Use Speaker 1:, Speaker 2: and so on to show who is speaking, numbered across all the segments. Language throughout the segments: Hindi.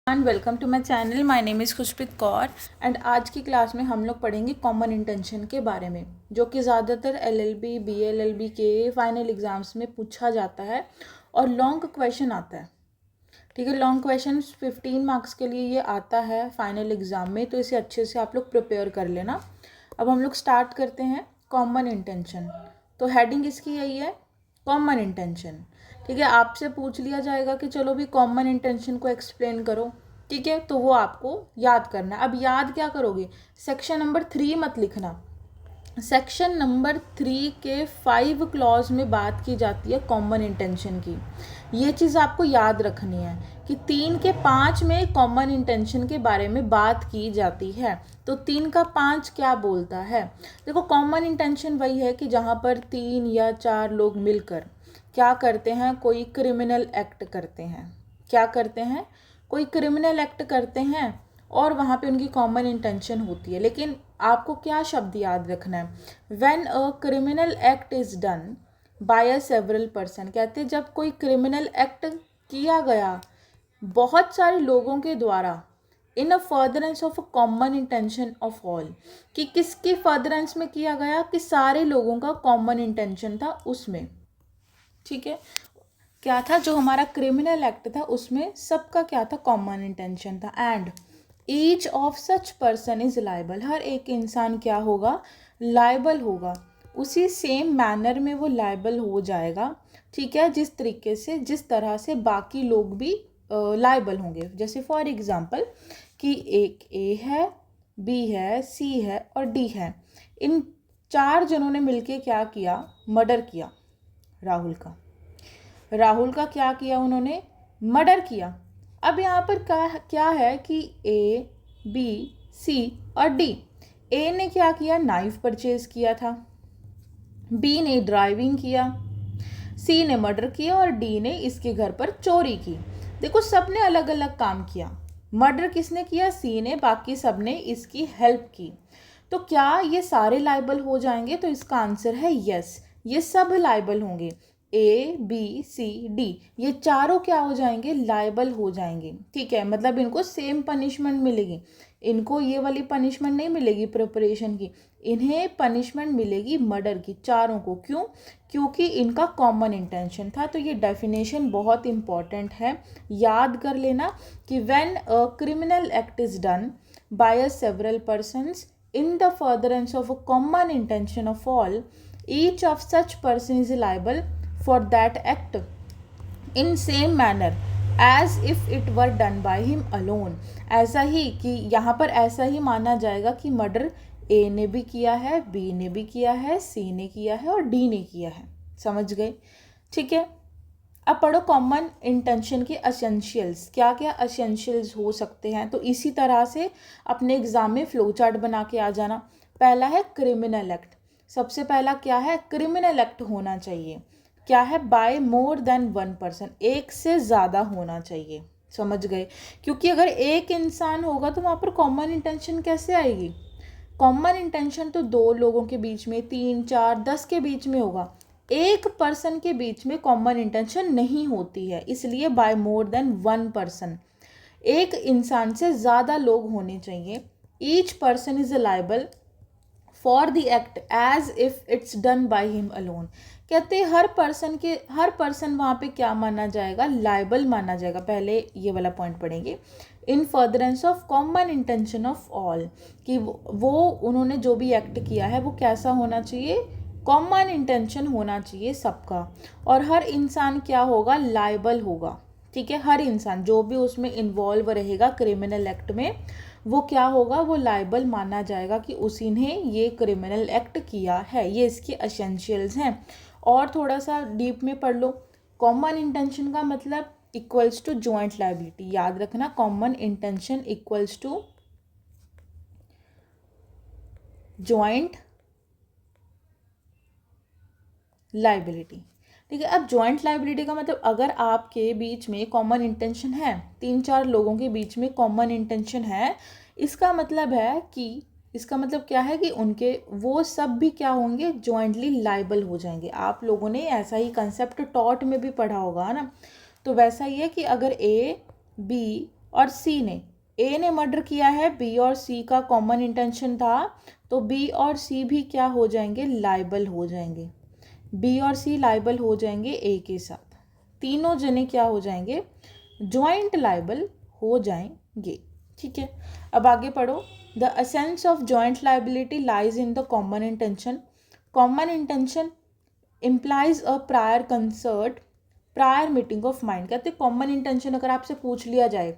Speaker 1: And welcome to my channel. My name is Khushpreet Kaur and आज की क्लास में हम लोग पढ़ेंगे कॉमन इंटेंशन के बारे में, जो कि ज़्यादातर एलएलबी, बीएलएलबी के फाइनल एग्जाम्स में पूछा जाता है और लॉन्ग क्वेश्चन आता है। ठीक है, लॉन्ग क्वेश्चन 15 मार्क्स के लिए ये आता है फाइनल एग्जाम में, तो इसे अच्छे से आप लोग प्रिपेयर कर लेना। अब हम लोग स्टार्ट करते हैं कॉमन इंटेंशन। तो हेडिंग इसकी यही है, कॉमन इंटेंशन। ठीक है, आपसे पूछ लिया जाएगा कि चलो भी कॉमन इंटेंशन को एक्सप्लेन करो। ठीक है, तो वो आपको याद करना है। अब याद क्या करोगे, सेक्शन नंबर 3 मत लिखना। सेक्शन नंबर 3 के 5 क्लॉज में बात की जाती है कॉमन इंटेंशन की। ये चीज़ आपको याद रखनी है कि 3 के 5 में कॉमन इंटेंशन के बारे में बात की जाती है। तो 3 का 5 क्या बोलता है? देखो, कॉमन इंटेंशन वही है कि जहाँ पर 3 या 4 लोग मिलकर क्या करते हैं, कोई क्रिमिनल एक्ट करते हैं। क्या करते हैं? कोई क्रिमिनल एक्ट करते हैं और वहाँ पे उनकी कॉमन इंटेंशन होती है। लेकिन आपको क्या शब्द याद रखना है, when a criminal act is done by a several person. कहते हैं जब कोई क्रिमिनल एक्ट किया गया बहुत सारे लोगों के द्वारा in a furtherance of a common intention of all, कि किसकी फर्दरेंस में किया गया, कि सारे लोगों का कॉमन इंटेंशन था उसमें। ठीक है, क्या था, जो हमारा क्रिमिनल एक्ट था उसमें सबका क्या था, कॉमन इंटेंशन था। And each of such person is liable, हर एक इंसान क्या होगा, लाइबल होगा। उसी सेम मैनर में वो लाइबल हो जाएगा। ठीक है, जिस तरह से बाकी लोग भी लाइबल होंगे। जैसे फॉर एग्जांपल कि एक ए है, बी है, सी है और डी है। इन 4 जनों ने मिलके क्या किया, मर्डर किया राहुल का क्या किया, उन्होंने मर्डर किया। अब यहाँ पर क्या है कि ए, बी, सी और डी। ए ने क्या किया, नाइफ परचेज किया था, बी ने ड्राइविंग किया, सी ने मर्डर किया और डी ने इसके घर पर चोरी की। देखो, सबने अलग अलग काम किया। मर्डर किसने किया, सी ने, बाकी सबने इसकी हेल्प की। तो क्या ये सारे लाइबल हो जाएंगे? तो इसका आंसर है यस, ये सब लाइबल होंगे। ए, बी, सी, डी, ये चारों क्या हो जाएंगे, लाइबल हो जाएंगे। ठीक है, मतलब इनको सेम पनिशमेंट मिलेगी। इनको ये वाली पनिशमेंट नहीं मिलेगी प्रिपरेशन की, इन्हें पनिशमेंट मिलेगी मर्डर की, चारों को। क्यों? क्योंकि इनका कॉमन इंटेंशन था। तो ये डेफिनेशन बहुत इंपॉर्टेंट है, याद कर लेना कि when a criminal act is done by a several persons in the furtherance of a common intention of all, each of such person is liable for that act in same manner as if it were done by him alone। ऐसा ही कि यहाँ पर ऐसा ही माना जाएगा कि मर्डर ए ने भी किया है, बी ने भी किया है, सी ने किया है और डी ने किया है। समझ गए? ठीक है, अब पढ़ो कॉमन इंटेंशन के एसेंशियल्स। क्या क्या एसेंशियल्स हो सकते हैं, तो इसी तरह से अपने एग्जाम में फ्लो चार्ट बना के आ जाना। पहला है क्रिमिनल एक्ट। सबसे पहला क्या है, क्रिमिनल एक्ट होना चाहिए। क्या है, बाय मोर देन 1 पर्सन, एक से ज़्यादा होना चाहिए। समझ गए? क्योंकि अगर एक इंसान होगा तो वहाँ पर कॉमन इंटेंशन कैसे आएगी? कॉमन इंटेंशन तो 2 लोगों के बीच में, 3, 4, 10 के बीच में होगा। एक पर्सन के बीच में कॉमन इंटेंशन नहीं होती है, इसलिए बाय मोर देन 1 पर्सन, एक इंसान से ज़्यादा लोग होने चाहिए। Each person is liable for the act as if it's done by him alone. कहते हैं हर पर्सन वहाँ पे क्या माना जाएगा, लाइबल माना जाएगा। पहले ये वाला पॉइंट पढ़ेंगे, इन furtherance of common intention of all, कि वो उन्होंने जो भी एक्ट किया है वो कैसा होना चाहिए, कॉमन इंटेंशन होना चाहिए सबका। और हर इंसान क्या होगा, लाइबल होगा। ठीक है, हर इंसान जो भी उसमें इन्वॉल्व रहेगा क्रिमिनल एक्ट में, वो क्या होगा, वो लाइबल माना जाएगा कि उसी ने ये क्रिमिनल एक्ट किया है। ये इसके एसेंशियल्स हैं। और थोड़ा सा डीप में पढ़ लो। कॉमन इंटेंशन का मतलब इक्वल्स टू जॉइंट लाइबिलिटी। याद रखना, common intention equals to joint liability. ठीक है, अब जॉइंट लाइबिलिटी का मतलब अगर आपके बीच में कॉमन इंटेंशन है, 3-4 लोगों के बीच में कॉमन इंटेंशन है, इसका मतलब क्या है कि उनके वो सब भी क्या होंगे, जॉइंटली लाइबल हो जाएंगे। आप लोगों ने ऐसा ही कंसेप्ट टॉट में भी पढ़ा होगा ना। तो वैसा ही है कि अगर ए, बी और सी ने, ए ने मर्डर किया है, बी और सी का कॉमन इंटेंशन था, तो बी और सी भी क्या हो जाएंगे, लाइबल हो जाएंगे। बी और सी लाइबल हो जाएंगे ए के साथ, तीनों जने क्या हो जाएंगे, ज्वाइंट लाइबल हो जाएंगे। ठीक है, अब आगे पढ़ो। The essence of joint liability lies in the common intention. Common intention implies a prior concert, prior meeting of mind. कहते हैं कॉमन इंटेंशन अगर आपसे पूछ लिया जाए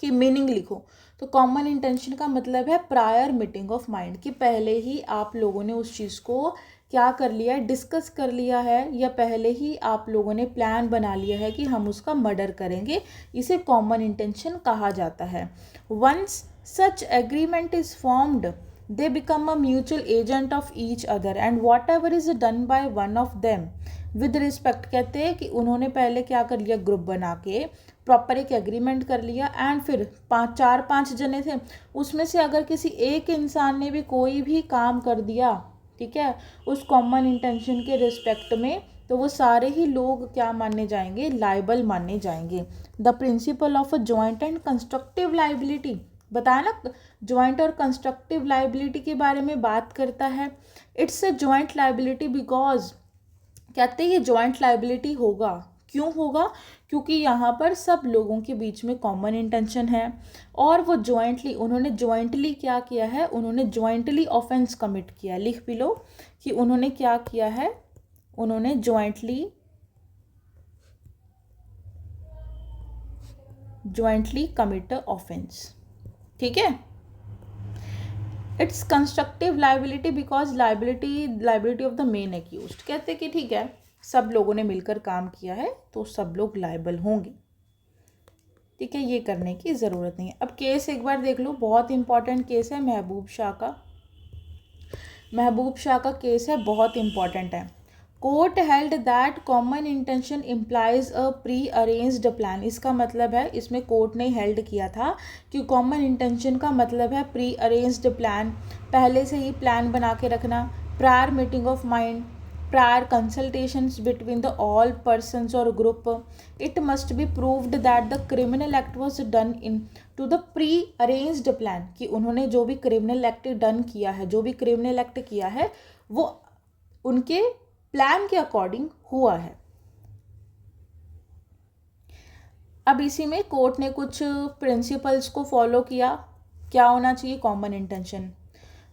Speaker 1: कि मीनिंग लिखो, तो कॉमन इंटेंशन का मतलब है प्रायर मीटिंग ऑफ माइंड, कि पहले ही आप लोगों ने उस चीज़ को क्या कर लिया है, डिस्कस कर लिया है, या पहले ही आप लोगों ने प्लान बना लिया है कि हम उसका मर्डर करेंगे। इसे कॉमन इंटेंशन कहा जाता है। Once such agreement is formed, they become a mutual agent of each other and whatever is done by one of them with respect। कहते हैं कि उन्होंने पहले क्या कर लिया, ग्रुप बना के प्रॉपर एक एग्रीमेंट कर लिया, एंड फिर चार पांच जने थे, उसमें से अगर किसी एक इंसान ने भी कोई भी काम कर दिया, ठीक है, उस कॉमन इंटेंशन के रिस्पेक्ट में, तो वो सारे ही लोग क्या माने जाएंगे, लाइबल माने जाएंगे। The principle of a joint and constructive liability, बताया ना, ज्वाइंट और कंस्ट्रक्टिव लाइबिलिटी के बारे में बात करता है। It's a joint liability because, कहते हैं ये ज्वाइंट लाइबिलिटी होगा, क्यों होगा, क्योंकि यहाँ पर सब लोगों के बीच में कॉमन इंटेंशन है, और वो ज्वाइंटली, उन्होंने ज्वाइंटली क्या किया है, उन्होंने ज्वाइंटली ऑफेंस कमिट किया। लिख भी लो कि उन्होंने क्या किया है, उन्होंने ज्वाइंटली कमिट ऑफेंस। ठीक है, it's constructive liability because liability of the main accused. कहते कि ठीक है, सब लोगों ने मिलकर काम किया है तो सब लोग लाइबल होंगे। ठीक है, ये करने की ज़रूरत नहीं है। अब केस एक बार देख लो, बहुत इंपॉर्टेंट केस है महबूब शाह का। महबूब शाह का केस है, बहुत इंपॉर्टेंट है। Court held that common intention implies a pre arranged plan. इसका मतलब है, इसमें कोर्ट ने हेल्ड किया था कि कॉमन इंटेंशन का मतलब है प्री अरेंज्ड प्लान, पहले से ही प्लान बना के रखना, prior meeting of mind, prior consultations between the all persons और group. It must be proved that the criminal act was done into the prearranged plan, कि उन्होंने जो भी क्रिमिनल एक्ट डन किया है, जो भी क्रिमिनल एक्ट किया है, वो उनके प्लान के अकॉर्डिंग हुआ है। अब इसी में कोर्ट ने कुछ प्रिंसिपल्स को फॉलो किया। क्या होना चाहिए, common intention,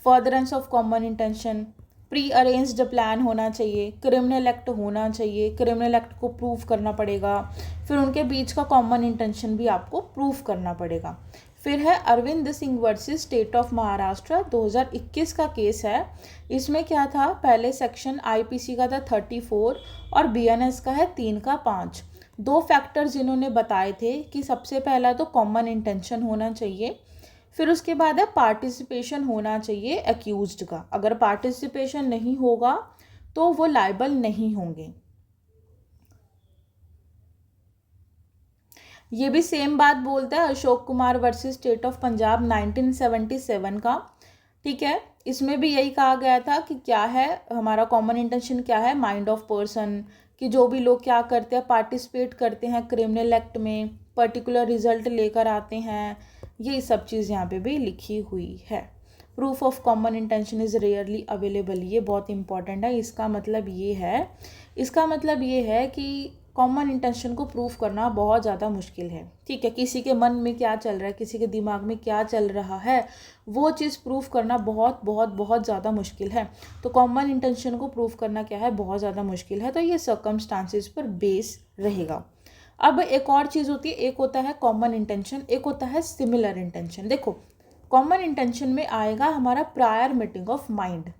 Speaker 1: furtherance of common intention, pre arranged plan होना चाहिए, क्रिमिनल एक्ट होना चाहिए, क्रिमिनल एक्ट को प्रूव करना पड़ेगा, फिर उनके बीच का कॉमन इंटेंशन भी आपको प्रूव करना पड़ेगा। फिर है Arvind Singh versus State of Maharashtra, 2021 का केस है। इसमें क्या था, पहले सेक्शन आईपीसी का था 34 और बीएनएस का है 3 का 5। दो फैक्टर्स इन्होंने बताए थे कि सबसे पहला तो कॉमन इंटेंशन होना चाहिए, फिर उसके बाद है पार्टिसिपेशन होना चाहिए एक्यूज्ड का। अगर पार्टिसिपेशन नहीं होगा तो वो लाइबल नहीं होंगे। ये भी सेम बात बोलता है Ashok Kumar versus State of Punjab 1977 का। ठीक है, इसमें भी यही कहा गया था कि क्या है हमारा कॉमन इंटेंशन, क्या है, माइंड ऑफ पर्सन, कि जो भी लोग क्या करते हैं, पार्टिसिपेट करते हैं क्रिमिनल एक्ट में, पर्टिकुलर रिजल्ट लेकर आते हैं, ये सब चीज़ यहाँ पे भी लिखी हुई है। Proof of common intention is rarely available, ये बहुत इंपॉर्टेंट है। इसका मतलब ये है कि कॉमन इंटेंशन को प्रूफ करना बहुत ज़्यादा मुश्किल है। ठीक है, किसी के मन में क्या चल रहा है, किसी के दिमाग में क्या चल रहा है, वो चीज़ प्रूफ करना बहुत बहुत बहुत ज़्यादा मुश्किल है। तो कॉमन इंटेंशन को प्रूफ करना क्या है, बहुत ज़्यादा मुश्किल है। तो ये सर्कमस्टांसेस पर बेस रहेगा। अब एक और चीज़ होती है, एक होता है कॉमन इंटेंशन, एक होता है सिमिलर इंटेंशन। देखो, कॉमन इंटेंशन में आएगा हमारा prior meeting of mind.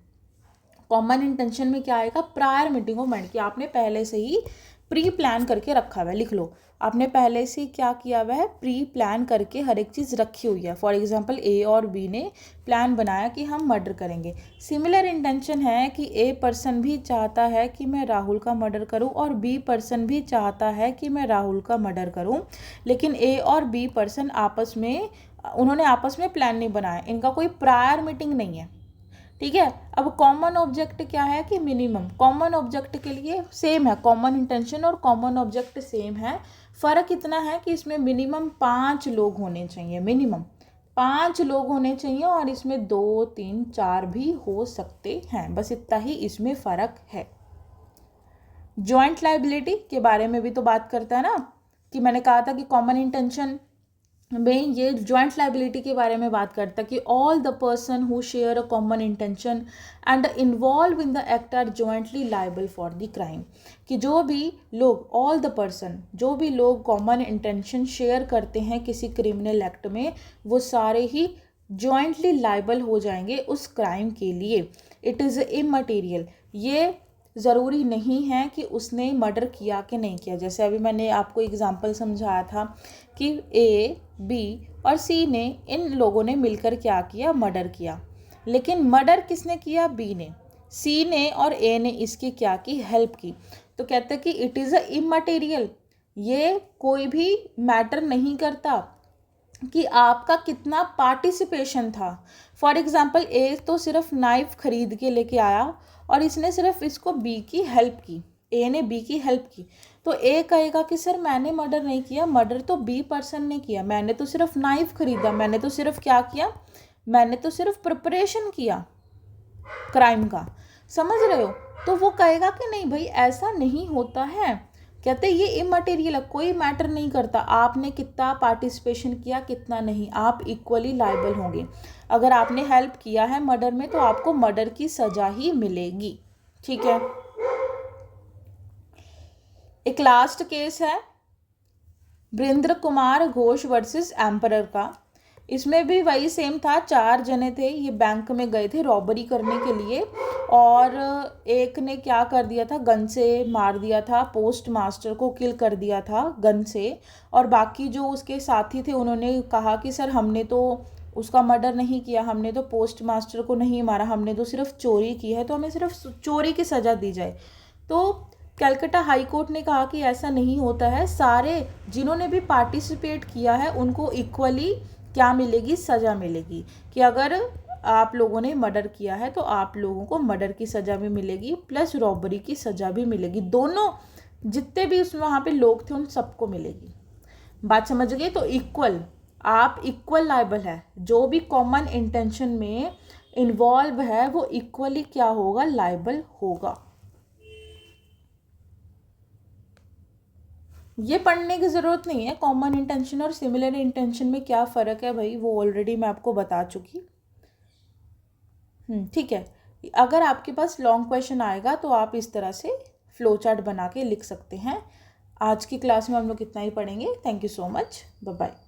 Speaker 1: Common intention में क्या आएगा, प्रायर मीटिंग ऑफ माइंड, कि आपने पहले से ही प्री प्लान करके रखा हुआ है। लिख लो, आपने पहले से क्या किया हुआ है, प्री प्लान करके हर एक चीज़ रखी हुई है। फॉर एग्जांपल ए और बी ने प्लान बनाया कि हम मर्डर करेंगे। सिमिलर इंटेंशन है कि ए पर्सन भी चाहता है कि मैं राहुल का मर्डर करूं और बी पर्सन भी चाहता है कि मैं राहुल का मर्डर करूं, लेकिन ए और बी पर्सन उन्होंने आपस में प्लान नहीं बनाया, इनका कोई प्रायर मीटिंग नहीं है। ठीक है, अब कॉमन ऑब्जेक्ट क्या है कि मिनिमम, कॉमन ऑब्जेक्ट के लिए सेम है, कॉमन इंटेंशन और कॉमन ऑब्जेक्ट सेम है। फ़र्क इतना है कि इसमें मिनिमम 5 लोग होने चाहिए, मिनिमम 5 लोग होने चाहिए, और इसमें 2, 3, 4 भी हो सकते हैं, बस इतना ही इसमें फ़र्क है। जॉइंट लाइबिलिटी के बारे में भी तो बात करता है ना, कि मैंने कहा था कि कॉमन इंटेंशन में ये जॉइंट लाइबिलिटी के बारे में बात करता है कि all the person who share a common intention and involve in the act are jointly liable for the crime, कि जो भी लोग, ऑल द पर्सन, जो भी लोग कॉमन इंटेंशन शेयर करते हैं किसी क्रिमिनल एक्ट में, वो सारे ही जॉइंटली लाइबल हो जाएंगे उस क्राइम के लिए। इट इज़ इमटेरियल, ये ज़रूरी नहीं है कि उसने मर्डर किया कि नहीं किया। जैसे अभी मैंने आपको एग्जांपल समझाया था कि ए, बी और सी ने, इन लोगों ने मिलकर क्या किया, मर्डर किया, लेकिन मर्डर किसने किया, बी ने, सी ने और ए ने इसकी क्या की, हेल्प की। तो कहते हैं कि इट इज़ अ इमटेरियल, ये कोई भी मैटर नहीं करता कि आपका कितना पार्टिसिपेशन था। फॉर एग्ज़ाम्पल ए तो सिर्फ नाइफ खरीद के लेके आया और इसने सिर्फ इसको बी की हेल्प की, ए ने बी की हेल्प की, तो ए कहेगा कि सर मैंने मर्डर नहीं किया, मर्डर तो बी पर्सन ने किया, मैंने तो सिर्फ नाइफ खरीदा, मैंने तो सिर्फ क्या किया, मैंने तो सिर्फ प्रिपरेशन किया क्राइम का, समझ रहे हो। तो वो कहेगा कि नहीं भाई ऐसा नहीं होता है, कहते ये इमटेरियल है, कोई मैटर नहीं करता आपने कितना पार्टिसिपेशन किया कितना नहीं, आप इक्वली लायबल होंगे। अगर आपने हेल्प किया है मर्डर में तो आपको मर्डर की सजा ही मिलेगी, ठीक है। एक लास्ट केस है बृंद्र कुमार घोष वर्सेस एम्परर का। इसमें भी वही सेम था, 4 जने थे, ये बैंक में गए थे रॉबरी करने के लिए, और एक ने क्या कर दिया था, गन से मार दिया था, पोस्ट मास्टर को किल कर दिया था गन से, और बाकी जो उसके साथी थे उन्होंने कहा कि सर हमने तो उसका मर्डर नहीं किया, हमने तो पोस्ट मास्टर को नहीं मारा, हमने तो सिर्फ चोरी की है, तो हमें सिर्फ चोरी की सज़ा दी जाए। तो कलकत्ता हाई कोर्ट ने कहा कि ऐसा नहीं होता है, सारे जिन्होंने भी पार्टिसिपेट किया है उनको इक्वली क्या मिलेगी, सज़ा मिलेगी, कि अगर आप लोगों ने मर्डर किया है तो आप लोगों को मर्डर की सज़ा भी मिलेगी प्लस रॉबरी की सज़ा भी मिलेगी, दोनों जितने भी उसमें वहाँ पे लोग थे उन सबको मिलेगी। बात समझ गए। तो इक्वल, आप इक्वल लायबल है, जो भी कॉमन इंटेंशन में इन्वॉल्व है वो इक्वली क्या होगा, लायबल होगा। ये पढ़ने की ज़रूरत नहीं है, कॉमन इंटेंशन और सिमिलर इंटेंशन में क्या फ़र्क है भाई, वो ऑलरेडी मैं आपको बता चुकी। ठीक है। अगर आपके पास लॉन्ग क्वेश्चन आएगा तो आप इस तरह से फ्लो चार्ट बना के लिख सकते हैं। आज की क्लास में हम लोग इतना ही पढ़ेंगे। Thank you so much, bye bye.